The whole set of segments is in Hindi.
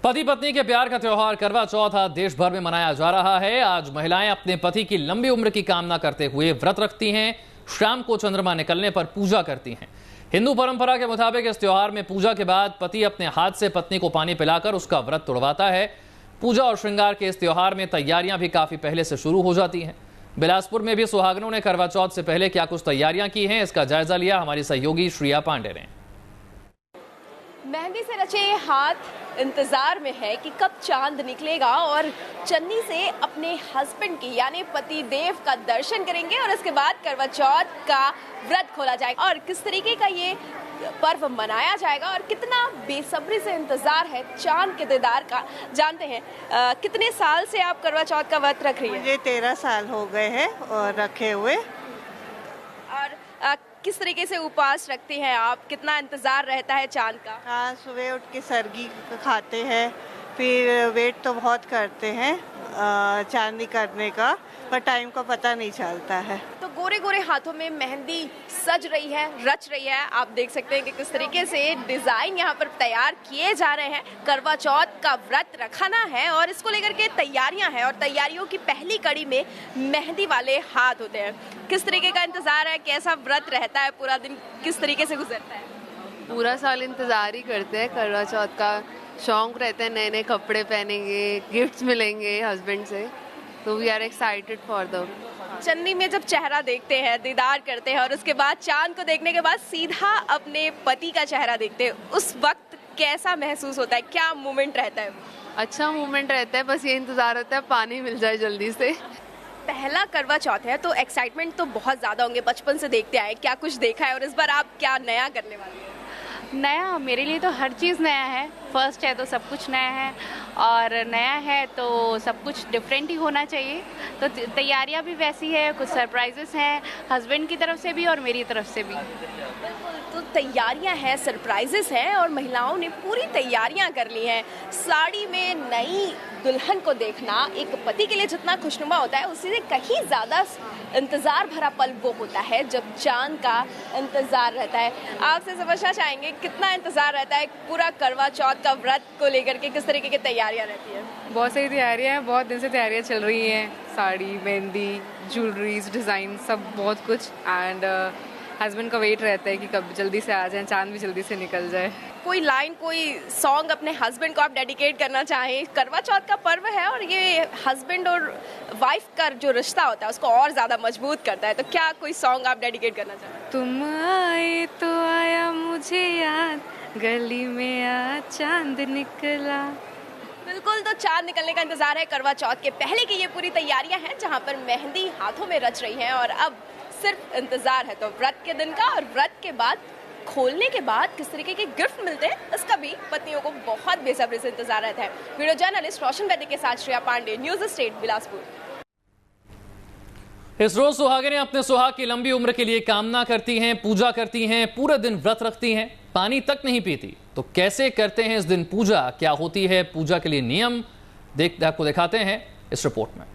पति पत्नी के प्यार का त्योहार करवा चौथ आज देश भर में मनाया जा रहा है। आज महिलाएं अपने पति की लंबी उम्र की कामना करते हुए व्रत रखती हैं। शाम को चंद्रमा निकलने पर पूजा करती हैं। हिंदू परंपरा के मुताबिक इस त्योहार में पूजा के बाद पति अपने हाथ से पत्नी को पानी पिलाकर उसका व्रत तोड़वाता है। पूजा और श्रृंगार के इस त्योहार में तैयारियां भी काफी पहले से शुरू हो जाती हैं। बिलासपुर में भी सुहागनों ने करवा चौथ से पहले क्या कुछ तैयारियां की हैं, इसका जायजा लिया हमारी सहयोगी श्रिया पांडे ने। मेहंदी से रचे हाथ इंतजार में है कि कब चांद निकलेगा और चन्नी से अपने हस्बैंड की यानी पति देव का दर्शन करेंगे और इसके बाद करवा चौथ का व्रत खोला जाएगा। और किस तरीके का ये पर्व मनाया जाएगा और कितना बेसब्री से इंतजार है चांद के दीदार का, जानते हैं। कितने साल से आप करवा चौथ का व्रत रख रही हैं? मुझे 13 साल हो गए हैं और रखे हुए। और किस तरीके से उपवास रखती हैं आप? कितना इंतजार रहता है चांद का? हाँ, सुबह उठ के सरगी खाते हैं, फिर वेट तो बहुत करते हैं चांदनी करने का, पर टाइम का पता नहीं चलता है। तो गोरे गोरे हाथों में मेहंदी सज रही है, रच रही है। आप देख सकते हैं कि किस तरीके से डिजाइन यहाँ पर तैयार किए जा रहे हैं। करवा चौथ का व्रत रखाना है और इसको लेकर के तैयारियां हैं और तैयारियों की पहली कड़ी में मेहंदी वाले हाथ होते हैं। किस तरीके का इंतजार है, कैसा व्रत रहता है, पूरा दिन किस तरीके से गुजरता है? पूरा साल इंतजार ही करते हैं। करवा चौथ का शौक रहता है, नए नए कपड़े पहनेंगे, गिफ्ट्स मिलेंगे हस्बैंड से, तो we are excited for the. चन्नी में जब चेहरा देखते हैं, दीदार करते हैं और उसके बाद चांद को देखने के बाद सीधा अपने पति का चेहरा देखते हैं, उस वक्त कैसा महसूस होता है, क्या मोमेंट रहता है? अच्छा मोमेंट रहता है, बस ये इंतजार होता है पानी मिल जाए जल्दी से। पहला करवा चौथ है तो एक्साइटमेंट तो बहुत ज्यादा होंगे, बचपन से देखते आए, क्या कुछ देखा है और इस बार आप क्या नया करने वाले हैं? नया, मेरे लिए तो हर चीज़ नया है। फर्स्ट है तो सब कुछ नया है और नया है तो सब कुछ डिफरेंट ही होना चाहिए। तो तैयारियां भी वैसी है, कुछ सरप्राइजेस हैं हस्बैंड की तरफ से भी और मेरी तरफ से भी। तो तैयारियां हैं, सरप्राइजेस हैं और महिलाओं ने पूरी तैयारियां कर ली हैं। साड़ी में नई दुल्हन को देखना एक पति के लिए जितना खुशनुमा होता है, उससे कहीं ज़्यादा इंतज़ार भरा पल वो होता है जब चांद का इंतज़ार रहता है। आपसे समझना चाहेंगे कितना इंतज़ार रहता है पूरा करवा चौथ का व्रत को लेकर के, किस तरीके की तैयारियां रहती है? बहुत सारी तैयारियां हैं, बहुत दिन से तैयारियां चल रही हैं। साड़ी, मेहंदी, ज्वेलरीज, डिज़ाइन, सब बहुत कुछ। एंड हस्बैंड का वेट रहता है कि कब जल्दी से आ जाए, चांद भी जल्दी से निकल जाए। कोई लाइन, कोई सॉन्ग अपने हस्बैंड को आप डेडिकेट करना चाहें? करवा चौथ का पर्व है और ये हस्बैंड और वाइफ का जो रिश्ता होता है उसको और ज़्यादा मजबूत करता है, तो क्या कोई सॉन्ग आप डेडिकेट करना चाहें? तुम आए तो आया मुझे याद, गली में आ चांद निकला। बिल्कुल, तो चांद निकलने का इंतजार है। करवा चौथ के पहले की ये पूरी तैयारियां हैं जहां पर मेहंदी हाथों में रच रही हैं और अब सिर्फ इंतजार है तो व्रत के दिन का। और व्रत के बाद खोलने के बाद किस तरीके के गिफ्ट मिलते हैं इसका भी पत्नियों को बहुत बेसब्री से इंतजार रहता है। वीडियो जर्नलिस्ट रोशन वैदिक के साथ श्रेया पांडे, न्यूज़ स्टेट, बिलासपुर। इस रोज सुहागिनें अपने सुहाग की लंबी उम्र के लिए कामना करती हैं, पूजा करती हैं, पूरे दिन व्रत रखती हैं, पानी तक नहीं पीती। तो कैसे करते हैं इस दिन पूजा, क्या होती है पूजा के लिए नियम, आपको दिखाते हैं इस रिपोर्ट में।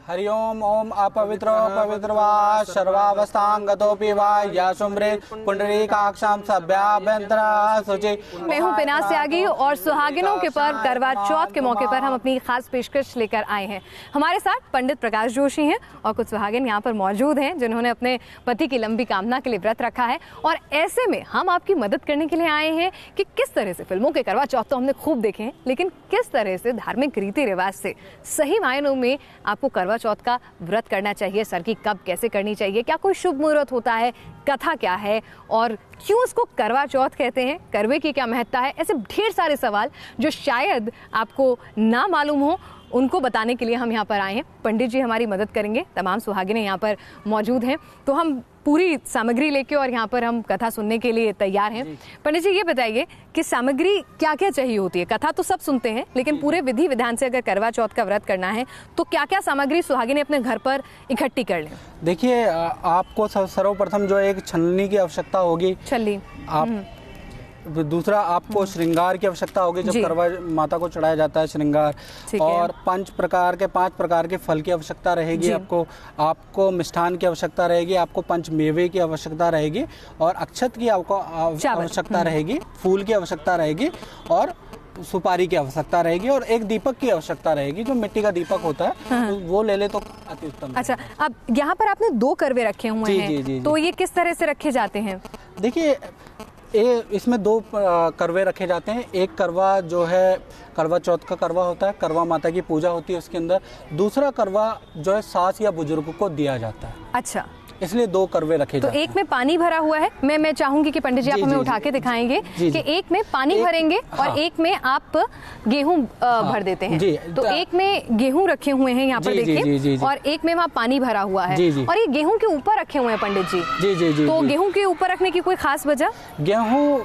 हरि ओम ओम अपवित्रो पवित्र वा सर्वावस्थांगतोपि वा या सुमृत पुंडरीकाक्षां सभ्याभ्यंतरा शुचि। मैं हूं पिनाक त्यागी और सुहागिनों के पर्व करवा चौथ के मौके पर हम अपनी खास पेशकश लेकर आए हैं। हमारे साथ पंडित प्रकाश जोशी हैं और कुछ सुहागिन यहाँ पर मौजूद हैं जिन्होंने अपने पति की लंबी कामना के लिए व्रत रखा है। और ऐसे में हम आपकी मदद करने के लिए आए हैं कि किस तरह से फिल्मों के करवा चौथ तो हमने खूब देखे हैं, लेकिन किस तरह से धार्मिक रीति रिवाज से सही मायनों में आपको करवा चौथ का व्रत करना चाहिए, सरगी कब कैसे करनी चाहिए, क्या कोई शुभ मुहूर्त होता है, कथा क्या है और क्यों उसको करवा चौथ कहते हैं, करवे की क्या महत्ता है, ऐसे ढेर सारे सवाल जो शायद आपको ना मालूम हो उनको बताने के लिए हम यहाँ पर आए हैं। पंडित जी हमारी मदद करेंगे, तमाम सुहागिनें यहाँ पर मौजूद हैं, तो हम पूरी सामग्री लेके और यहाँ पर हम कथा सुनने के लिए तैयार हैं। पंडित जी ये बताइए कि सामग्री क्या क्या चाहिए होती है? कथा तो सब सुनते हैं, लेकिन पूरे विधि विधान से अगर करवा चौथ का व्रत करना है तो क्या क्या सामग्री सुहागिनें अपने घर पर इकट्ठी कर लें? देखिए, आपको सर्वप्रथम जो एक छलनी की आवश्यकता होगी। छलनी, आप दूसरा आपको श्रृंगार की आवश्यकता होगी जब करवा माता को चढ़ाया जाता है, श्रृंगार। और 5 प्रकार के फल की आवश्यकता रहेगी आपको मिष्ठान की आवश्यकता रहेगी, आपको 5 मेवे की आवश्यकता रहेगी, और अक्षत की आपको आवश्यकता रहेगी, फूल की आवश्यकता रहेगी, और सुपारी की आवश्यकता रहेगी, और एक दीपक की आवश्यकता रहेगी, जो मिट्टी का दीपक होता है। तो वो ले ले तो अति उत्तम। अच्छा, अब यहाँ पर आपने 2 करवे रखे हुए हैं, जी, तो ये किस तरह से रखे जाते हैं? देखिए, इसमें 2 करवे रखे जाते हैं। एक करवा जो है करवा चौथ का करवा होता है, करवा माता की पूजा होती है उसके अंदर। दूसरा करवा जो है सास या बुजुर्ग को दिया जाता है। अच्छा, इसलिए 2 करवे रखे जाते हैं। तो एक में पानी भरा हुआ है, मैं चाहूंगी कि पंडित जी आप हमें उठा के दिखाएंगे कि एक में पानी भरेंगे और एक में आप गेहूं भर देते हैं। तो एक में गेहूं रखे हुए हैं यहाँ पर देखिए, और एक में वहाँ पानी भरा हुआ है, और ये गेहूं के ऊपर रखे हुए हैं पंडित जी। जी। तो गेहूं के ऊपर रखने की कोई खास वजह? गेहूं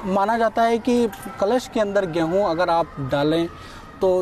माना जाता है कि कलश के अंदर गेहूं अगर आप डालें तो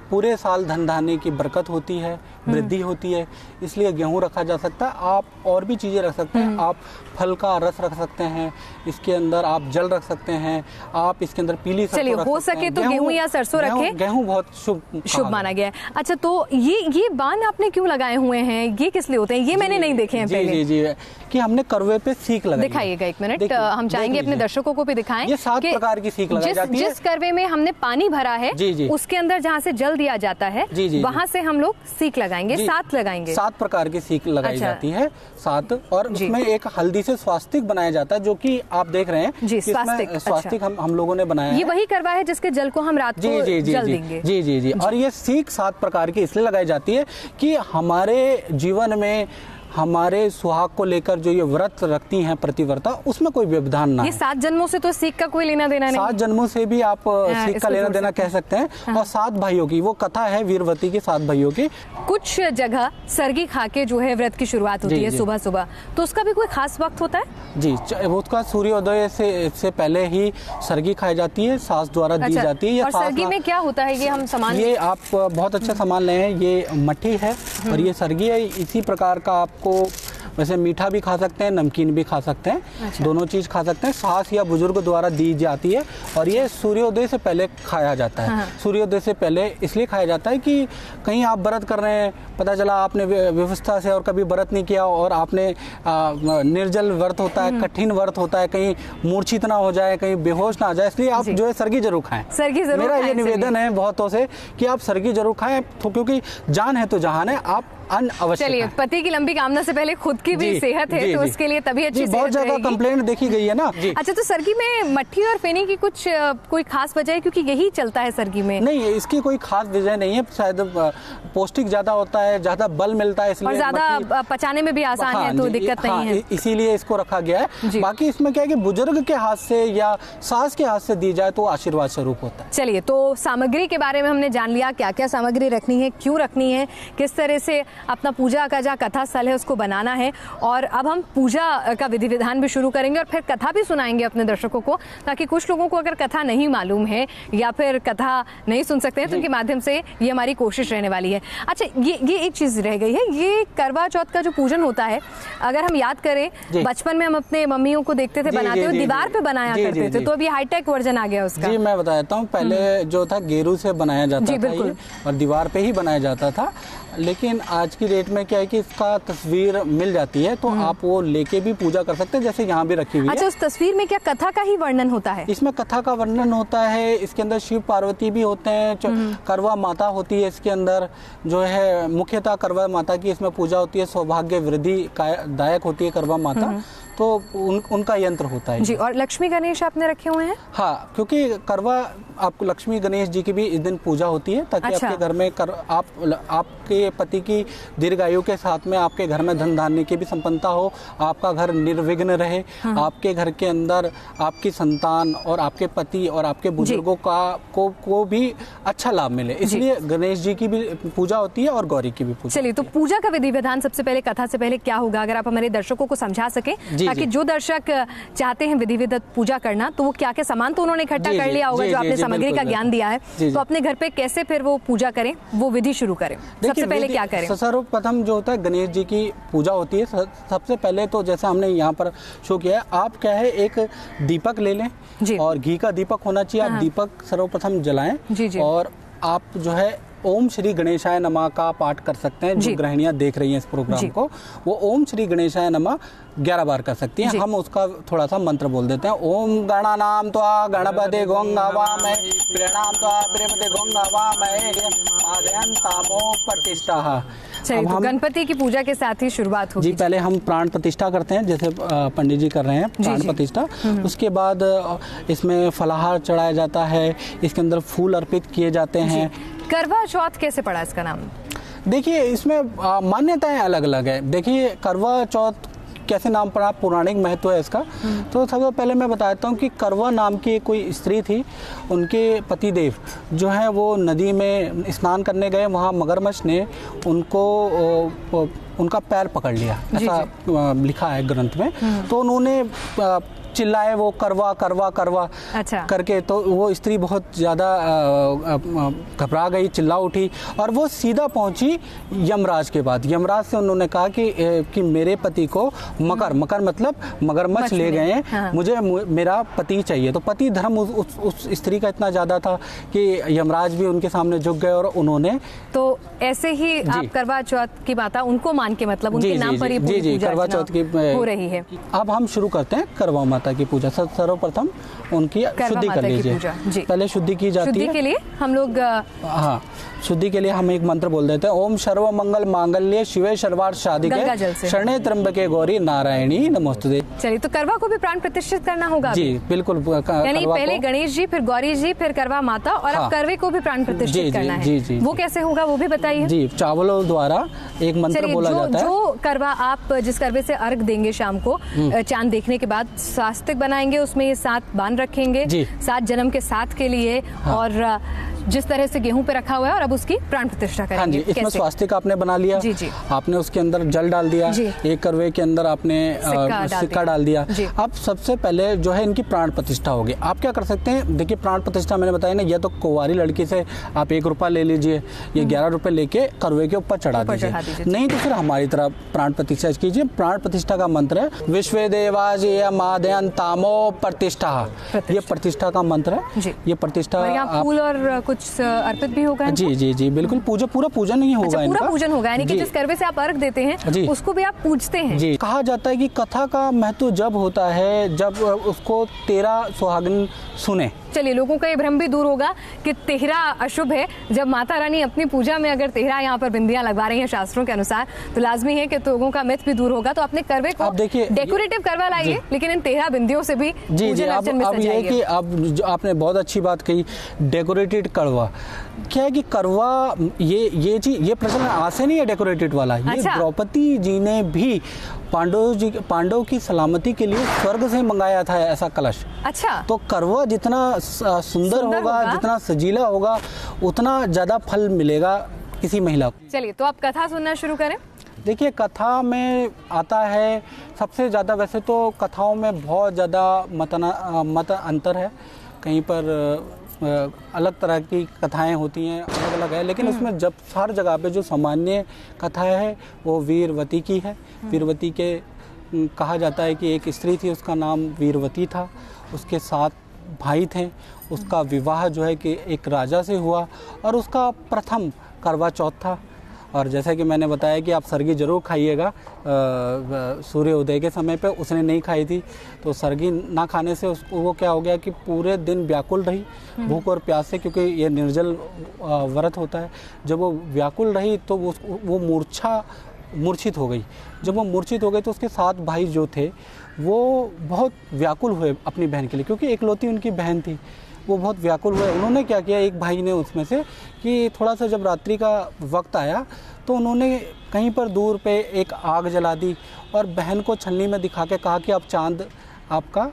पूरे साल धन धान्य की बरकत होती है, वृद्धि होती है, इसलिए गेहूं रखा जा सकता है। आप और भी चीज़ें रख सकते हैं, आप फल का रस रख सकते हैं, इसके अंदर आप जल रख सकते हैं, आप इसके अंदर पीली सरसों चलिए हो सके तो गेहूं या सरसों रखें। गेहूं बहुत शुभ माना गया है। अच्छा, तो ये बाण आपने क्यों लगाए हुए हैं, ये किस लिए होते हैं? ये मैंने नहीं देखे हैं पहले। जी, कि हमने करवे पे सीख लगाई। दिखाइएगा 1 मिनट, हम चाहेंगे अपने दर्शकों को भी दिखाएं। ये 7 प्रकार की सीख लगाई जाती है। जिस करवे में हमने पानी भरा है उसके अंदर जहाँ से जल दिया जाता है वहाँ से हम लोग सीख लगाएंगे, 7 लगाएंगे। 7 प्रकार की सीख लगाई जाती है, 7। और उसमें एक हल्दी से स्वास्तिक बनाया जाता है, जो कि आप देख रहे हैं जी, स्वास्तिक हम लोगों ने बनाया है। ये वही करवा है जिसके जल को हम रात को जल देंगे। जी। और ये सीख 7 प्रकार की इसलिए लगाई जाती है कि हमारे जीवन में हमारे सुहाग को लेकर जो ये व्रत रखती हैं प्रतिव्रता, उसमें कोई व्यवधान ना। ये 7 जन्मों से तो सीख का कोई लेना देना नहीं। 7 जन्मों से भी आप सीख का लेना देना कह सकते हैं। और 7 भाइयों की वो कथा है, वीरवती की 7 भाइयों की। कुछ जगह सरगी खा के जो है व्रत की शुरुआत होती है सुबह सुबह, तो उसका भी कोई खास वक्त होता है? जी, उसका सूर्योदय से पहले ही सरगी खाई जाती है, सास द्वारा दी जाती है। और सरगी में क्या होता है? ये हम सामान, ये आप बहुत अच्छा सामान ले हैं, ये मट्ठी है और ये सरगी है। इसी प्रकार का आपको वैसे मीठा भी खा सकते हैं, नमकीन भी खा सकते हैं। अच्छा। दोनों चीज़ खा सकते हैं। सास या बुजुर्ग द्वारा दी जाती है और ये सूर्योदय से पहले खाया जाता है। सूर्योदय से पहले इसलिए खाया जाता है कि कहीं आप व्रत कर रहे हैं, पता चला आपने व्यवस्था से और कभी व्रत नहीं किया और आपने निर्जल व्रत होता है, कठिन व्रत होता है, कहीं मूर्छित ना हो जाए, कहीं बेहोश ना आ जाए, इसलिए आप जो है सरगी जरूर खाएं। सरगी जरूर मेरा ये निवेदन है बहुतों से कि आप सरगी जरूर खाएं, क्योंकि जान है तो जहान है। आप अवश्य। चलिए, पति की लंबी कामना से पहले खुद की भी सेहत है, तो उसके लिए तभी अच्छी सेहत बहुत ज्यादा कंप्लेंट देखी गई है ना। अच्छा, तो सरगी में मट्ठी और फेनी की कोई खास वजह है, क्योंकि यही चलता है सरगी में? नहीं, इसकी कोई खास वजह नहीं है, शायद पौष्टिक ज्यादा होता है, ज्यादा बल मिलता है, इसलिए ज्यादा पचाने में भी आसान है, तो दिक्कत नहीं है, इसीलिए इसको रखा गया है। बाकी इसमें क्या है कि बुजुर्ग के हाथ से या सास के हाथ से दी जाए तो आशीर्वाद स्वरूप होता है। चलिए, तो सामग्री के बारे में हमने जान लिया, क्या क्या सामग्री रखनी है, क्यों रखनी है, किस तरह से अपना पूजा का जहाँ कथा स्थल है उसको बनाना है, और अब हम पूजा का विधि विधान भी शुरू करेंगे और फिर कथा भी सुनाएंगे अपने दर्शकों को, ताकि कुछ लोगों को अगर कथा नहीं मालूम है या फिर कथा नहीं सुन सकते हैं तो उनके माध्यम से ये हमारी कोशिश रहने वाली है। अच्छा, ये एक चीज रह गई है, ये करवा चौथ का जो पूजन होता है, अगर हम याद करें बचपन में हम अपने मम्मियों को देखते थे बनाते हुए, दीवार पे बनाया करते थे, तो अभी हाईटेक वर्जन आ गया उसका। जी, मैं बता देता हूँ, पहले जो था गेरू से बनाया जाता था ये, और दीवार पे ही बनाया जाता था, लेकिन आज की डेट में क्या है कि इसका तस्वीर मिल जाती है, तो आप वो लेके भी पूजा कर सकते हैं, जैसे यहाँ भी रखी हुई है। अच्छा, उस तस्वीर में क्या कथा का ही वर्णन होता है? इसमें कथा का वर्णन होता है, इसके अंदर शिव पार्वती भी होते हैं, करवा माता होती है इसके अंदर, जो है मुख्यतः करवा माता की इसमें पूजा होती है, सौभाग्य वृद्धि दायक होती है करवा माता, तो उनका यंत्र होता है जी। और लक्ष्मी गणेश आपने रखे हुए हैं? हाँ, क्योंकि करवा आपको लक्ष्मी गणेश जी की भी इस दिन पूजा होती है, ताकि आपके घर में आपके पति की दीर्घायु के साथ में आपके घर में धन धान्य की भी संपन्नता हो, आपका घर निर्विघ्न रहे, आपके घर के अंदर आपकी संतान और आपके पति और आपके बुजुर्गों को भी अच्छा लाभ मिले, इसलिए गणेश जी की भी पूजा होती है और गौरी की भी पूजा। चलिए, तो पूजा का विधि विधान सबसे पहले, कथा से पहले क्या होगा, अगर आप हमारे दर्शकों को समझा सके, ताकि जो दर्शक चाहते हैं विधि विधान पूजा करना, तो वो क्या क्या सामान तो उन्होंने इकट्ठा कर लिया होगा जो आपने सामग्री का ज्ञान दिया है, तो अपने घर पे कैसे फिर वो पूजा करें, वो विधि शुरू करें, सबसे पहले क्या करें? सर्वप्रथम जो होता है गणेश जी की पूजा होती है, सबसे पहले तो जैसे हमने यहाँ पर शो किया है, आप क्या है एक दीपक ले लें और घी का दीपक होना चाहिए। आप दीपक सर्वप्रथम जलाएं और आप जो है ओम श्री गणेशाय नमः का पाठ कर सकते हैं। जो गृहिणियां देख रही हैं इस प्रोग्राम को, वो ओम श्री गणेशाय नमः 11 बार कर सकती हैं। हम उसका थोड़ा सा मंत्र बोल देते हैं। ओम गणानाम त्वा गणपति गोंगावामहे प्रणाम त्वा प्रेमते गोंगावामहे आदयन्तामो प्रतिष्ठा। चलिए, तो गणपति की पूजा के साथ ही शुरुआत होगी। जी, पहले हम प्राण प्रतिष्ठा करते हैं, जैसे पंडित जी कर रहे हैं प्राण प्रतिष्ठा। उसके बाद इसमें फलाहार चढ़ाया जाता है, इसके अंदर फूल अर्पित किए जाते हैं। करवा चौथ कैसे पड़ा इसका नाम? देखिए, इसमें मान्यताएं अलग अलग है। देखिए, करवा चौथ कैसे नाम पड़ा, पौराणिक महत्व है इसका। तो सबसे पहले मैं बताता हूँ कि करवा नाम की कोई स्त्री थी, उनके पतिदेव जो है वो नदी में स्नान करने गए, वहाँ मगरमच्छ ने उनका पैर पकड़ लिया, ऐसा लिखा है ग्रंथ में। तो उन्होंने चिल्लाए वो करवा करवा करवा करके, तो वो स्त्री बहुत ज़्यादा घबरा गई, चिल्ला उठी और वो सीधा पहुंची यमराज के बाद। यमराज से उन्होंने कहा कि मेरे पति को मकर मतलब मगरमच्छ ले गए हैं, मुझे मेरा पति चाहिए। तो पति धर्म उस स्त्री का इतना ज़्यादा था कि यमराज भी उनके सामने झुक गए और उन्होंने, तो ऐसे ही आप करवा चौथ की माता उनको मान के, मतलब उनके नाम पर ही पूजा करवा चौथ की हो रही है। अब हम शुरू करते हैं करवा माता की पूजा। सर्वप्रथम उनकी शुद्धि कर लीजिए। पहले शुद्धि की जाती है। शुद्धि के लिए हम लोग, हाँ, शुद्धि के लिए हम एक मंत्र बोल देते हैं। ओम सर्व मंगल मांगल्ये शिवे सर्वार्थ साधिके शरणे त्र्यंबके गौरी नारायणी नमोस्तुते। चलिए, तो करवा को भी प्राण प्रतिष्ठित करना होगा। जी बिल्कुल, यानी पहले गणेश जी, फिर गौरी जी, फिर करवा माता, और अब करवे को भी प्राण प्रतिष्ठित करना है। वो कैसे होगा वो भी बताइए। जी, चावलों द्वारा एक मंत्र बोला जाता है। जो करवा आप जिस करवे से अर्घ देंगे शाम को, चांद देखने के बाद स्वास्तिक बनाएंगे, उसमें ये 7 बाण रखेंगे, 7 जन्म के साथ के लिए, और जिस तरह से गेहूं पे रखा हुआ है, और अब उसकी प्राण प्रतिष्ठा करेंगे। हाँ जी, इसमें स्वास्तिक आपने बना लिया। आपने उसके अंदर जल डाल दिया, एक करवे के अंदर आपने सिक्का डाल दिया। अब सबसे पहले जो है इनकी प्राण प्रतिष्ठा होगी। आप क्या कर सकते हैं, देखिए प्राण प्रतिष्ठा मैंने बताया ना, या तो कुंवारी लड़की से आप 1 रुपया ले लीजिए, ये 11 रुपए लेके करवे के ऊपर चढ़ा दीजिए, नहीं तो फिर हमारी तरह प्राण प्रतिष्ठा कीजिए। प्राण प्रतिष्ठा का मंत्र है विश्व देवाजय मादयन तामो प्रतिष्ठा। ये प्रतिष्ठा का मंत्र है। ये प्रतिष्ठा फूल और कुछ अर्पित भी होगा। जी जी जी बिल्कुल, पूरा पूजन नहीं होगा। अच्छा, पूरा पूजन होगा, यानी कि जिस करवे से आप अर्घ देते हैं उसको भी आप पूजते हैं। जी, कहा जाता है कि कथा का महत्व जब होता है जब उसको 13 सुहागिन सुने। चलिए, लोगों का ये भ्रम भी दूर होगा कि 13 अशुभ है। जब माता रानी अपनी पूजा में अगर 13 यहाँ पर बिंदियां लगवा रही हैं शास्त्रों के अनुसार, तो लाजमी है कि लोगों का मिथ भी दूर होगा। तो अपने करवे को डेकोरेटिव करवा लाइए, लेकिन इन 13 बिंदियों से भी पूजन अर्चन में सजाइए। कि अब आपने बहुत अच्छी बात कही, डेकोरेटेड करवा। क्या है कि करवा ये प्रचलन आज से नहीं है डेकोरेटेड वाला। ये द्रौपदी जी ने भी पांडवों की सलामती के लिए स्वर्ग से मंगाया था ऐसा कलश। अच्छा, तो करवा जितना सुंदर होगा, जितना सजीला होगा, उतना ज्यादा फल मिलेगा किसी महिला को। चलिए, तो आप कथा सुनना शुरू करें। देखिए, कथा में आता है सबसे ज़्यादा, वैसे तो कथाओं में बहुत ज़्यादा मत अंतर है, कहीं पर अलग तरह की कथाएं होती हैं, अलग अलग है, लेकिन उसमें जब हर जगह पे जो सामान्य कथा है वो वीरवती की है। वीरवती के कहा जाता है कि एक स्त्री थी, उसका नाम वीरवती था, उसके 7 भाई थे। उसका विवाह जो है कि एक राजा से हुआ और उसका प्रथम करवा चौथ था। और जैसा कि मैंने बताया कि आप सरगी जरूर खाइएगा सूर्य उदय के समय पे, उसने नहीं खाई थी। तो सरगी ना खाने से उसको वो क्या हो गया कि पूरे दिन व्याकुल रही भूख और प्यास से, क्योंकि ये निर्जल व्रत होता है। जब वो व्याकुल रही तो वो मूर्छित हो गई। जब वो मूर्छित हो गई तो उसके 7 भाई जो थे वो बहुत व्याकुल हुए अपनी बहन के लिए, क्योंकि एकलौती उनकी बहन थी। वो बहुत व्याकुल हुए। उन्होंने क्या किया, एक भाई ने उसमें से कि थोड़ा सा जब रात्रि का वक्त आया तो उन्होंने कहीं पर दूर पे एक आग जला दी और बहन को छलनी में दिखा के कहा कि अब चांद आपका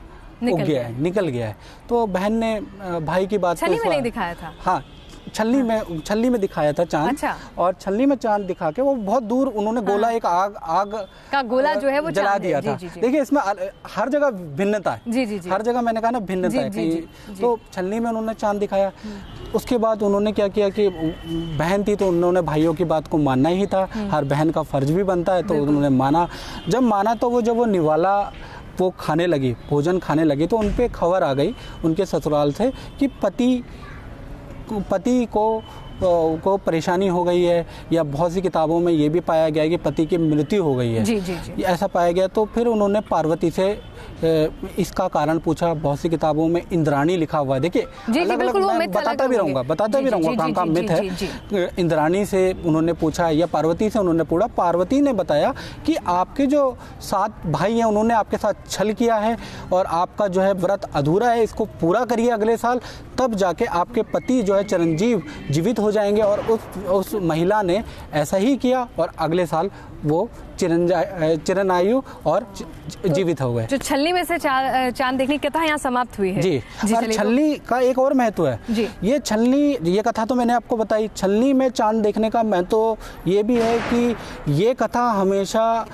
उग गया है, निकल गया है। तो बहन ने भाई की बात छलनी में नहीं दिखाया था। हाँ, छलनी में दिखाया था चांद। अच्छा। और छलनी में चांद दिखा के वो बहुत दूर उन्होंने गोला, एक आग का गोला जो है वो जला दिया था। देखिए इसमें हर जगह भिन्नता है। जी जी जी। हर जगह मैंने कहा ना भिन्नता है कि तो छलनी में उन्होंने चांद दिखाया। उसके बाद उन्होंने क्या किया कि बहन थी तो उन्होंने भाइयों की बात को मानना ही था, हर बहन का फर्ज भी बनता है, तो उन्होंने माना। जब माना तो जब वो निवाला वो खाने लगी, भोजन खाने लगी, तो उन पे खबर आ गई उनके ससुराल से कि पति को परेशानी हो गई है, या बहुत सी किताबों में ये भी पाया गया है कि पति की मृत्यु हो गई है। जी जी जी। ऐसा पाया गया। तो फिर उन्होंने पार्वती से इसका कारण पूछा। बहुत सी किताबों में इंद्राणी लिखा हुआ है। देखिए अलग-अलग मैं बताता भी रहूँगा कहाँ का मिथ है। इंद्राणी से उन्होंने पूछा या पार्वती से उन्होंने पूछा। पार्वती ने बताया कि आपके जो 7 भाई हैं उन्होंने आपके साथ छल किया है और आपका जो है व्रत अधूरा है, इसको पूरा करिए अगले साल, तब जाके आपके पति जो है चिरंजीव जीवित हो जाएंगे। और उस महिला ने ऐसा ही किया और अगले साल वो चिरंजीव और जीवित हो गए। जो छलनी में से चांद देखने की कथा यहाँ समाप्त हुई है। जी। और छलनी का एक और महत्व है जी। ये कथा तो मैंने आपको बताई। छलनी में चांद देखने का महत्व ये भी है कि ये कथा हमेशा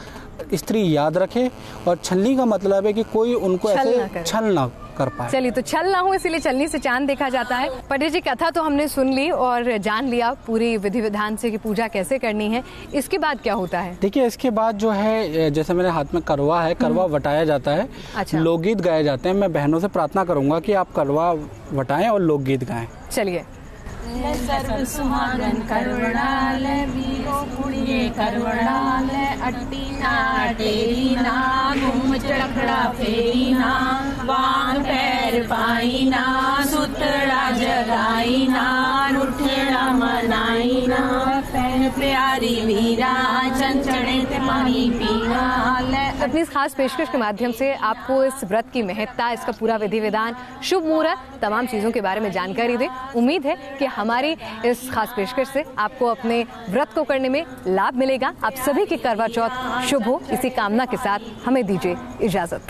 स्त्री याद रखे, और छलनी का मतलब है कि कोई उनको ऐसे छल ना कर पाए। चलिए, तो छल ना हो इसीलिए छलनी से चांद देखा जाता है। पंडित जी, कथा तो हमने सुन ली और जान लिया पूरी विधि विधान से कि पूजा कैसे करनी है। इसके बाद क्या होता है? देखिए इसके बाद जो है, जैसे मेरे हाथ में करवा है, करवा वटाया जाता है। अच्छा। लोकगीत गाए जाते हैं। मैं बहनों से प्रार्थना करूंगा कि आप करवा वटाएं और लोकगीत गाएं। चलिए। सर्व सुहागन करवड़ाल वीरो कुड़िए करवड़ाल अट्टी ना टेरी ना घूम चढ़खड़ा फेरी ना वांग पैर पाई ना सुतड़ा जगाई ना रुठड़ा मनाई ना पहन प्यारी वीरा चंचड़े ते पानी पीना। अपनी इस खास पेशकश के माध्यम से आपको इस व्रत की महत्ता, इसका पूरा विधि विधान, शुभ मुहूर्त, तमाम चीज़ों के बारे में जानकारी दें। उम्मीद है कि हमारी इस खास पेशकश से आपको अपने व्रत को करने में लाभ मिलेगा। आप सभी की करवा चौथ शुभ हो, इसी कामना के साथ हमें दीजिए इजाजत।